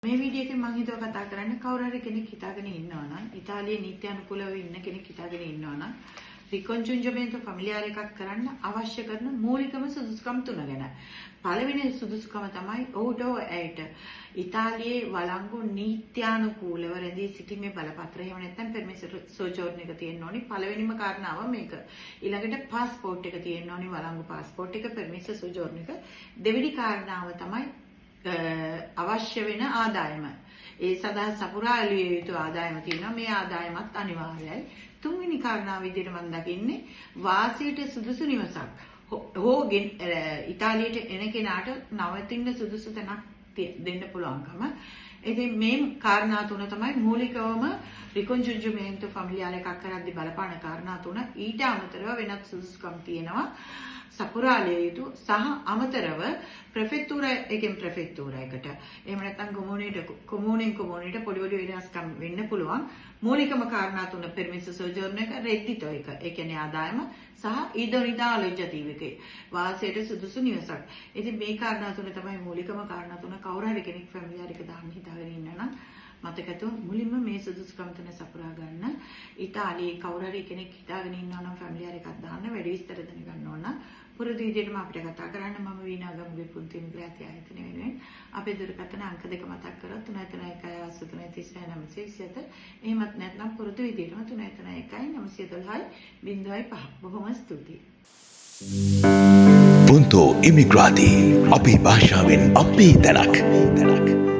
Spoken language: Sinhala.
මේ වීඩියෝ එකෙන් මම හිතුවා කතා කරන්න කවුරු හරි කෙනෙක් හිතාගෙන ඉන්නවා නම් ඉතාලියේ නීති අනුකූලව ඉන්න කෙනෙක් හිතාගෙන ඉන්නවා නම් රිකොන්චුන්ජමෙන්ටෝ ෆැමිලියාර් එකක් කරන්න අවශ්‍ය කරන මූලිකම සුදුසුකම් තුන ගැන. පළවෙනි සුදුසුකම තමයි ඔහුට ඇයට ඉතාලියේ වළංගු නීත්‍යානුකූලව රැඳී සිටීමේ බලපත්‍රය එහෙම නැත්නම් පර්මිස් සෝජෝර්න් එක තියෙන්න ඕනි. පළවෙනිම කාරණාව මේක. ඊළඟට પાස්පෝර්ට් එක තියෙන්න ඕනි, වළංගු પાස්පෝර්ට් එක, පර්මිස් සෝජෝර්න් එක. දෙවෙනි කාරණාව තමයි අවශ්‍ය වෙන ආදායම. ඒ සඳහා සපුරා ඇලිය යුතු ආදායම තියෙනවා. මේ ආදායමත් අනිවාර්යයි. තුන්වෙනි කාරණාව විදිහට මම දකින්නේ වාසයට සුදුසු නිවසක්. හෝගෙන් ඉතාලියට එන කෙනාට නවතින්න සුදුසු තැනක් දෙන්න පුළුවන්කම. ඉතින් මේ කාරණා තුන තමයි මූලිකවම රිකොන්චුන්ජමෙන්ටෝ ෆැමිලියාර් එකක් කරද්දී බලපාන කාරණා තුන. ඊට අමතරව වෙනත් සුදුසුකම් තියෙනවා. සපුරාලිය යුතු සහ අමතරව ප්‍රෙෆෙක්ටුරා එකෙන් ප්‍රෙෆෙක්ටුරායකට එහෙම නැත්නම් කොමූනෙන් කොමූනට පොඩි පොඩි වෙනස්කම් වෙන්න පුළුවන්. මූලිකම කාරණා තුන පර්මිස් සෝජෝර්න් එක, රෙඩ්ඩිටෝ එක, ඒ කියන්නේ ආදායම සහ ඉදොනිදා ලොජ්ජතිවිකේ වාසයට සුදුසු නිවසක්. ඉතින් මේ කාරණා තුන තමයි මූලිකම කාරණා තුන. කවුරු හරි කෙනෙක් ෆැමිලියාර් එක දාන්න හිතාගෙන ඉන්නවා නම් මතකතුව මුලින්ම මේ සුදුසුකම් තුන සපුරා ගන්න. ඉතාලියේ කවුරු හරි කෙනෙක් හිතාගෙන ඉන්නවා නම් ෆැමිලියාර් එකක් දාන්න වැඩි විස්තර දැනගන්න ඕන නම් පුරුදු විදිහටම අපිට කතා කරන්න. මම වීණා ගම්ගේ පුන්තිම ග්‍රාති ආයතන වෙනුවෙන් අපේ දුරකථන අංක දෙක මතක් කරොත් 331 83 927. එහෙමත් නැත්නම් පුරුදු විදිහටම 331 912 0.5. බොහොම ස්තුතියි. Punto Immigrati. අපේ භාෂාවෙන් අපේ තැනක්.